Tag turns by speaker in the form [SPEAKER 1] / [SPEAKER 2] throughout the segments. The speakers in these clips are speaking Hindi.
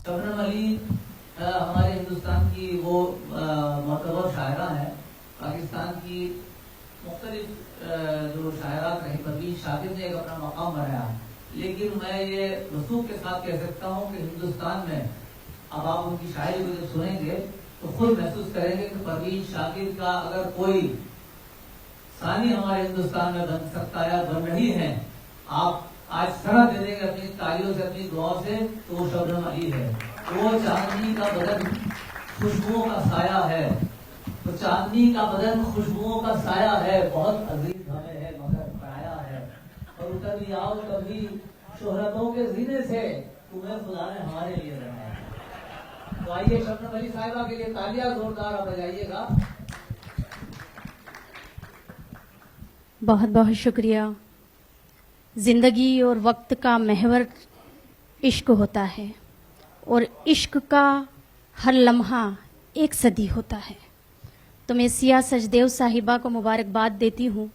[SPEAKER 1] शबनम अली हमारे हिंदुस्तान की वो मोतबर शायरा है। पाकिस्तान की मुख्तलिफ जो शायरात रही, परवीन शाकिर ने एक अपना मकाम बनाया, लेकिन मैं ये रसूख के साथ कह सकता हूँ कि हिंदुस्तान में अब आप उनकी शायरी को जब सुनेंगे तो खुद महसूस करेंगे कि परवीन शाकिर का अगर कोई सानी हमारे हिंदुस्तान में बन सकता है, बन रही है, आप आज सरा दे देंगे अपनी तालियों से, अपनी दुआओं से, तो वो शबनम अली है। वो चांदनी का बदन खुशबुओं का साया है, तो चांदनी का बदन खुशबुओं का साया है, बहुत अजीज हमें है मगर पराया है, और कभी आओ कभी शोहरतों के जीने से तुम्हें खुदा ने हमारे लिए बनाया है। तो आइए शबनम अली साहिबा के लिए तालियां जोरदार आप बजाइएगा।
[SPEAKER 2] बहुत बहुत शुक्रिया। ज़िंदगी और वक्त का महवर इश्क होता है, और इश्क का हर लम्हा एक सदी होता है। तो मैं सिया सचदेव साहिबा को मुबारकबाद देती हूँ।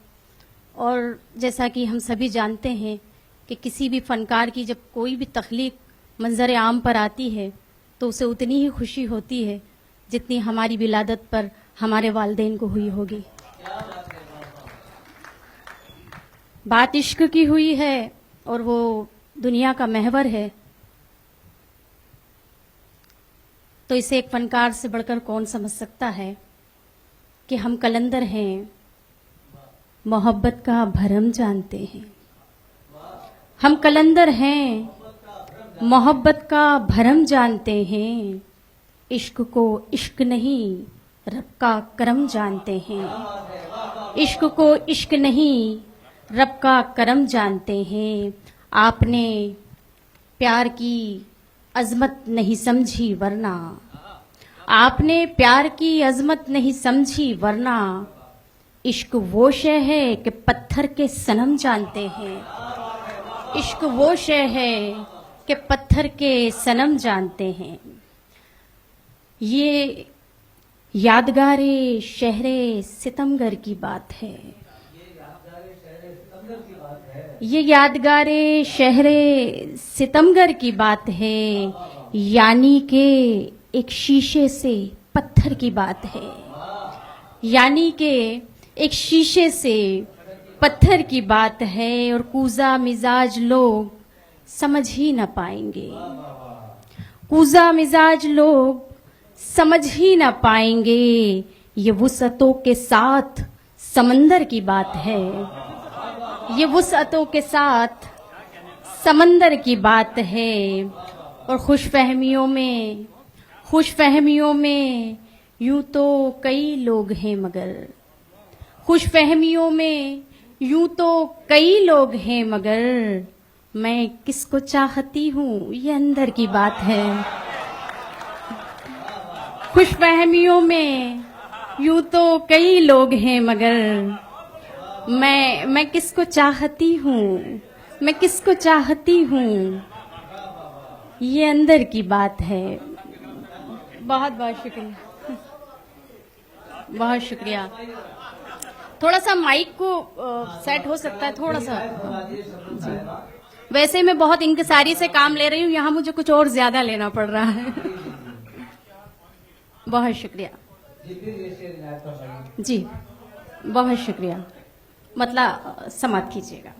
[SPEAKER 2] और जैसा कि हम सभी जानते हैं कि किसी भी फ़नकार की जब कोई भी तख्लीक मंजर आम पर आती है तो उसे उतनी ही खुशी होती है जितनी हमारी विलादत पर हमारे वालिदैन को हुई होगी। बात इश्क की हुई है और वो दुनिया का महवर है, तो इसे एक फनकार से बढ़कर कौन समझ सकता है कि हम कलंदर हैं, मोहब्बत का भरम जानते हैं। हम कलंदर हैं, मोहब्बत का भरम जानते हैं। इश्क को इश्क नहीं रब का करम जानते हैं। इश्क को इश्क नहीं रब का करम जानते हैं। आपने प्यार की अजमत नहीं समझी वरना, आपने प्यार की अजमत नहीं समझी वरना, इश्क वो शय है कि पत्थर के सनम जानते हैं। इश्क वो शय है कि पत्थर के सनम जानते हैं। ये यादगारे शहरे सितमगर की बात है। ये यादगारे शहरे सितमगर की बात है, यानी कि एक शीशे से पत्थर की बात है। यानी कि एक शीशे से पत्थर की बात है, और कूजा मिजाज लोग समझ ही न पाएंगे। कूजा मिजाज लोग समझ ही न पाएंगे। ये वुसअतों के साथ समंदर की बात है। ये वुसअतों के साथ समंदर की बात है। और खुशफहमियों में यूं तो कई लोग हैं मगर, खुशफहमियों में यूं तो कई लोग हैं मगर, मैं किसको चाहती हूँ ये अंदर की बात है। खुशफहमियों में यूं तो कई लोग हैं मगर, मैं किसको चाहती हूँ, मैं किसको चाहती हूँ ये अंदर की बात है। बहुत बहुत शुक्रिया, बहुत शुक्रिया। थोड़ा सा माइक को सेट हो सकता है, थोड़ा सा जी। वैसे मैं बहुत इंकिसारी से काम ले रही हूँ, यहाँ मुझे कुछ और ज्यादा लेना पड़ रहा है। बहुत शुक्रिया जी, बहुत शुक्रिया। मतलब समाप्त कीजिएगा।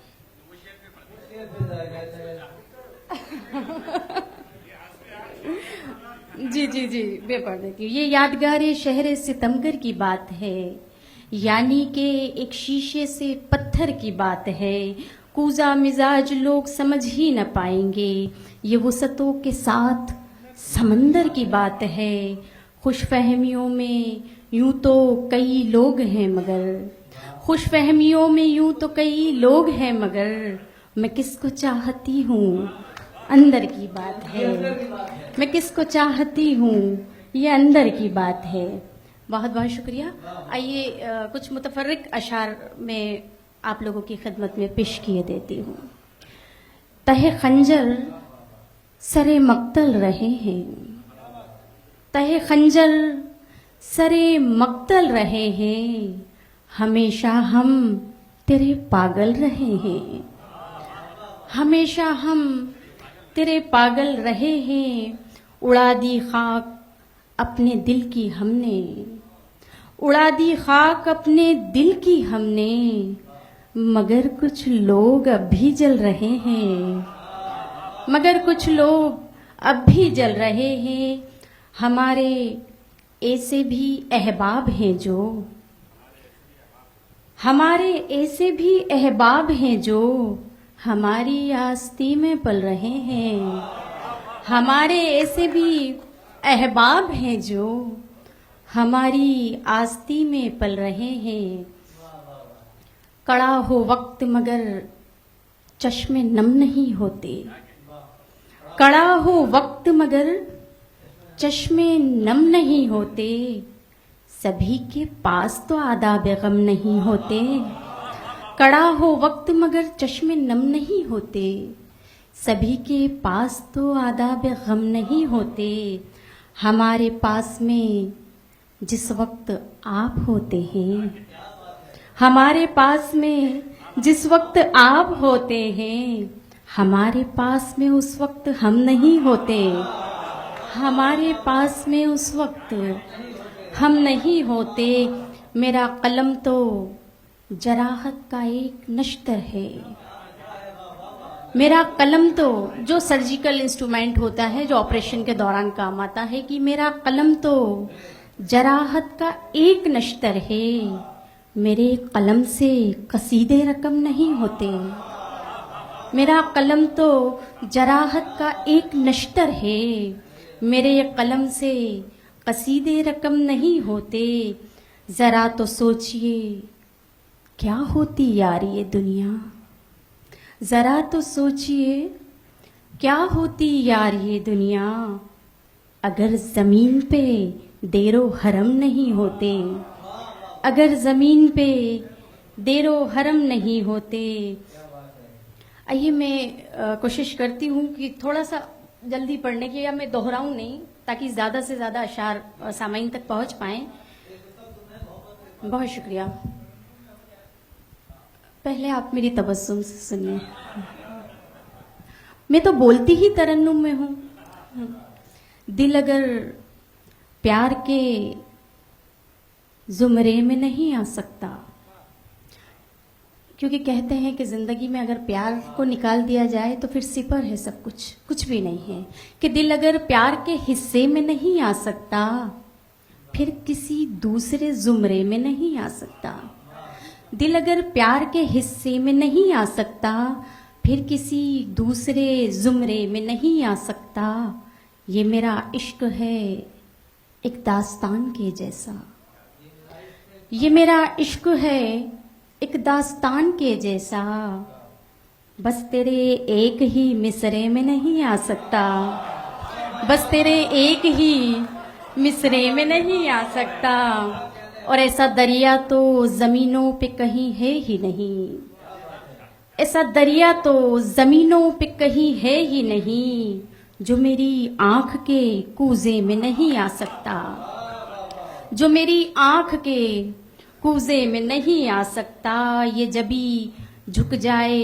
[SPEAKER 2] जी जी जी, बेपरद की ये यादगार शहर सितमगर की बात है, यानी कि एक शीशे से पत्थर की बात है। कूजा मिजाज लोग समझ ही न पाएंगे। ये वुसअतों के साथ समंदर की बात है। खुशफहमियों में यूं तो कई लोग हैं मगर, खुशफहमियों में यूं तो कई लोग हैं मगर, मैं किसको चाहती हूँ अंदर की बात है। मैं किसको चाहती हूँ ये अंदर की बात है। बहुत बहुत शुक्रिया। आइए कुछ मुतफर्रिक अशार में आप लोगों की खिदमत में पेश किए देती हूँ। तहे खंजर सरे मक्तल रहे हैं, तहे खंजर सरे मक्तल रहे हैं, हमेशा हम तेरे पागल रहे हैं। हमेशा हम तेरे पागल रहे हैं, उड़ा दी खाक अपने दिल की हमने, उड़ा दी खाक अपने दिल की हमने, मगर कुछ लोग अब भी जल रहे हैं, मगर कुछ लोग अब भी जल रहे हैं। हमारे ऐसे भी अहबाब हैं जो, हमारे ऐसे भी अहबाब हैं जो हमारी आस्ती में पल रहे हैं, हमारे ऐसे भी अहबाब हैं जो हमारी आस्ती में पल रहे हैं। कड़ा हो वक्त मगर चश्मे नम नहीं होते, कड़ा हो वक्त मगर चश्मे नम नहीं होते, सभी के पास तो आदाब गम नहीं होते। कड़ा हो वक्त मगर चश्मे नम नहीं होते, सभी के पास तो आदाब गम नहीं होते। हमारे पास में जिस वक्त आप होते हैं, हमारे पास में जिस वक्त आप होते हैं, हमारे पास में उस वक्त हम नहीं होते, हमारे पास में उस वक्त हम नहीं होते। मेरा कलम तो जराहत का एक नश्तर है, मेरा कलम तो जो सर्जिकल इंस्ट्रूमेंट होता है जो ऑपरेशन के दौरान काम आता है, कि मेरा कलम तो जराहत का एक नश्तर है, मेरे कलम से कसीदे रकम नहीं होते। मेरा कलम तो जराहत का एक नश्तर है, मेरे कलम से कसीदे रकम नहीं होते। जरा तो सोचिए क्या होती यार ये दुनिया, जरा तो सोचिए क्या होती यार ये दुनिया, अगर जमीन पे देरो हरम नहीं होते, अगर जमीन पे देरो हरम नहीं होते। आइए मैं कोशिश करती हूँ कि थोड़ा सा जल्दी पढ़ने की, या मैं दोहराऊं नहीं, ताकि ज़्यादा से ज़्यादा अशार सामाइन तक पहुँच पाएं। बहुत शुक्रिया। पहले आप मेरी तबस्सुम से सुनिए। मैं तो बोलती ही तरन्नुम में हूँ। दिल अगर प्यार के जुमरे में नहीं आ सकता, क्योंकि कहते हैं कि ज़िंदगी में अगर प्यार को निकाल दिया जाए तो फिर सिपर है सब कुछ, कुछ भी नहीं है। कि दिल अगर प्यार के हिस्से में नहीं आ सकता, फिर किसी दूसरे जुमरे में नहीं आ सकता। दिल अगर प्यार के हिस्से में नहीं आ सकता, फिर किसी दूसरे जुमरे में नहीं आ सकता। ये मेरा इश्क है एक दास्तान के जैसा, ये मेरा इश्क है एक दास्तान के जैसा, बस तेरे एक ही मिसरे में नहीं आ सकता, बस तेरे एक ही मिसरे में नहीं आ सकता। और ऐसा दरिया तो जमीनों पे कहीं है ही नहीं, ऐसा दरिया तो जमीनों पे कहीं है ही नहीं, जो मेरी आंख के कूजे में नहीं आ सकता, जो मेरी आंख के कूजे में नहीं आ सकता। ये जबी झुक जाए,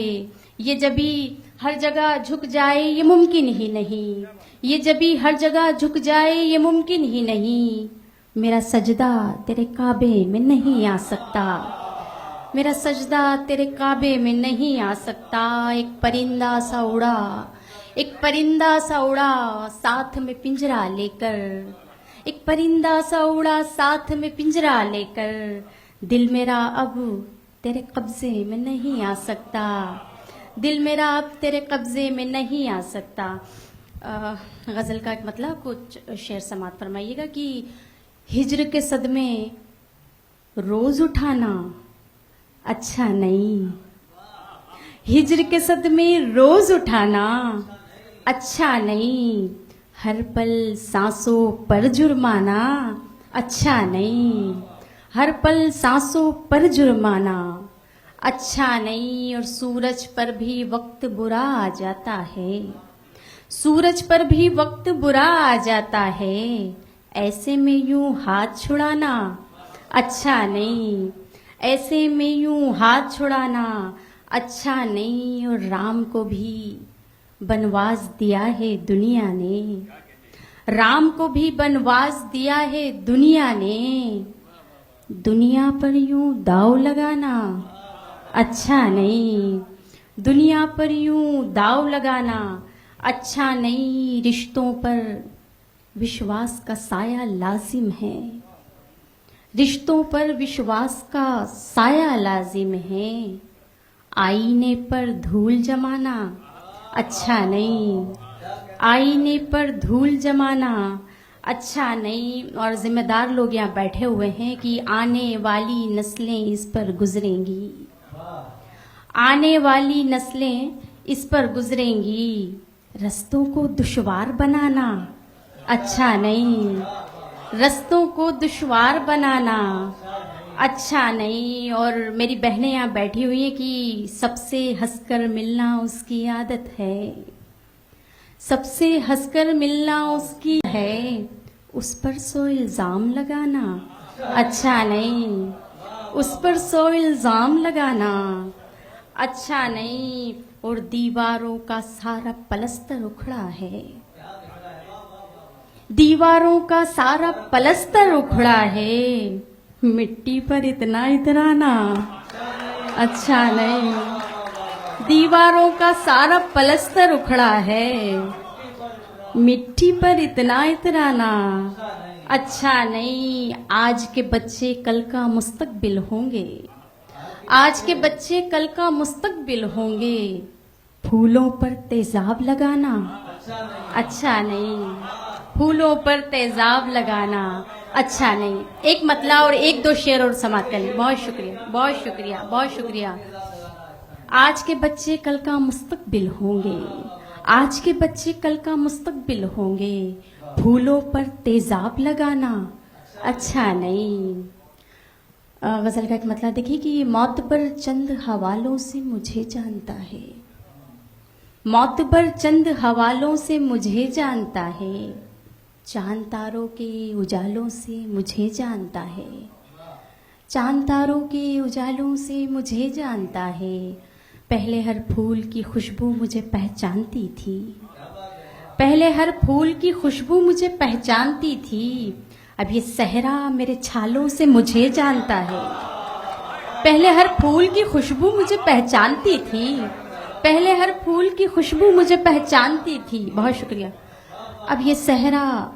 [SPEAKER 2] ये जबी हर जगह झुक जाए, ये मुमकिन ही नहीं, ये जबी हर जगह झुक जाए, ये मुमकिन ही नहीं। मेरा सजदा तेरे काबे में नहीं आ सकता, मेरा सजदा तेरे काबे में नहीं आ सकता। एक परिंदा सा उड़ा, एक परिंदा सा उड़ा साथ में पिंजरा लेकर, एक परिंदा सा उड़ा साथ में पिंजरा लेकर, दिल मेरा अब तेरे कब्जे में नहीं आ सकता, दिल मेरा अब तेरे कब्जे में नहीं आ सकता। गज़ल का एक मतलब कुछ शेर समात फरमाइएगा कि हिज्र के सदमे रोज उठाना अच्छा नहीं, हिज्र के सदमे रोज उठाना अच्छा नहीं, हर पल सांसों पर जुर्माना अच्छा नहीं, हर पल सांसों पर जुर्माना अच्छा नहीं। और सूरज पर भी वक्त बुरा आ जाता है, सूरज पर भी वक्त बुरा आ जाता है, ऐसे में यूं हाथ छुड़ाना अच्छा नहीं, ऐसे में यूं हाथ छुड़ाना अच्छा नहीं। और राम को भी बनवास दिया है दुनिया ने, राम को भी वनवास दिया है दुनिया ने, दुनिया पर यूं दाव लगाना अच्छा नहीं, दुनिया पर यूं दाव लगाना अच्छा नहीं। रिश्तों पर विश्वास का साया लाजिम है, रिश्तों पर विश्वास का साया लाजिम है। आईने पर धूल जमाना अच्छा नहीं, आईने पर धूल जमाना अच्छा नहीं। और जिम्मेदार लोग यहाँ बैठे हुए हैं कि आने वाली नस्लें इस पर गुजरेंगी, आने वाली नस्लें इस पर गुजरेंगी। रस्तों को दुश्वार बनाना अच्छा नहीं, रस्तों को दुश्वार बनाना अच्छा नहीं। और मेरी बहनें यहाँ बैठी हुई हैं कि सबसे हंसकर मिलना उसकी आदत है, सबसे हंसकर मिलना उसकी है, उस पर सो इल्जाम लगाना अच्छा नहीं, उस पर सो इल्जाम लगाना अच्छा नहीं। और दीवारों का सारा पलस्तर उखड़ा है, दीवारों का सारा पलस्तर उखड़ा है, मिट्टी पर इतना इतराना अच्छा नहीं। दीवारों का सारा पलस्तर उखड़ा है, मिट्टी पर इतना इतराना अच्छा नहीं। आज के बच्चे कल का मुस्तकबिल होंगे, आज के बच्चे कल का मुस्तकबिल होंगे। फूलों पर तेजाब लगाना अच्छा नहीं, फूलों पर तेजाब लगाना अच्छा नहीं। एक मतला और एक दो शेर और समाप्त कर लें। बहुत शुक्रिया, बहुत शुक्रिया, बहुत शुक्रिया। आज के बच्चे कल का मुस्तकबिल होंगे, आज के बच्चे कल का मुस्तकबिल होंगे। फूलों पर तेजाब लगाना अच्छा नहीं। गजल का एक मतलब देखिए कि मौत पर चंद हवालों से मुझे जानता है, मौत पर चंद हवालों से मुझे जानता है, चांद तारों के उजालों से मुझे जानता है, चांद तारों के उजालों से मुझे जानता है। पहले हर फूल की खुशबू मुझे पहचानती थी, पहले हर फूल की खुशबू मुझे पहचानती थी। अब ये सहरा मेरे छालों से मुझे जानता है। पहले हर फूल की खुशबू मुझे पहचानती थी, पहले हर फूल की खुशबू मुझे पहचानती थी। बहुत शुक्रिया। अब ये सहरा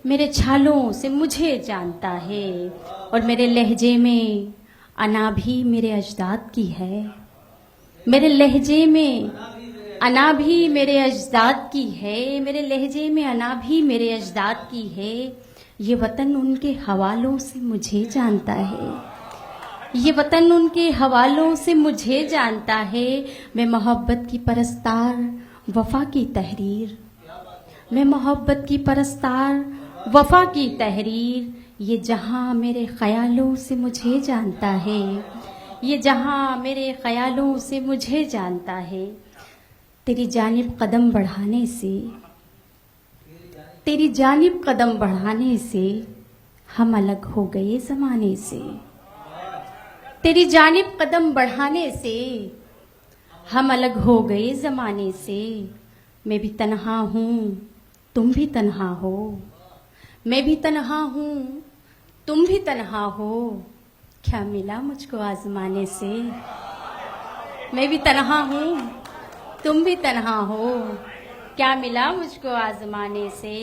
[SPEAKER 2] मेरे छालों से मुझे जानता है, और मेरे लहजे में अना भी मेरे अजदाद की है, मेरे लहजे में अना भी मेरे अजदाद की है, मेरे लहजे में अना भी मेरे अजदाद की है। ये वतन उनके हवालों से मुझे जानता है, ये वतन उनके हवालों से मुझे जानता है। मैं मोहब्बत की परस्तार वफा की तहरीर, मैं मोहब्बत की परस्तार वफा की तहरीर। ये जहां मेरे ख्यालों से मुझे जानता है, ये जहां मेरे ख्यालों से मुझे जानता है। तेरी जानिब कदम बढ़ाने से, तेरी जानिब कदम बढ़ाने से हम अलग हो गए ज़माने से, तेरी जानिब कदम बढ़ाने से हम अलग हो गए ज़माने से। मैं भी तन्हा हूँ तुम भी तन्हा हो, मैं भी तन्हा हूँ तुम भी तन्हा हो, क्या मिला मुझको आजमाने से। मैं भी तन्हा हूँ तुम भी तन्हा हो, क्या मिला मुझको आजमाने से।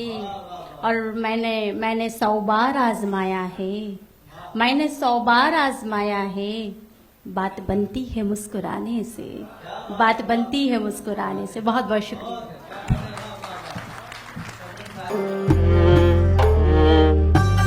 [SPEAKER 2] और मैंने 100 बार आजमाया है, मैंने 100 बार आजमाया है। बात बनती है मुस्कुराने से, बात बनती है मुस्कुराने से। बहुत बहुत शुक्रिया।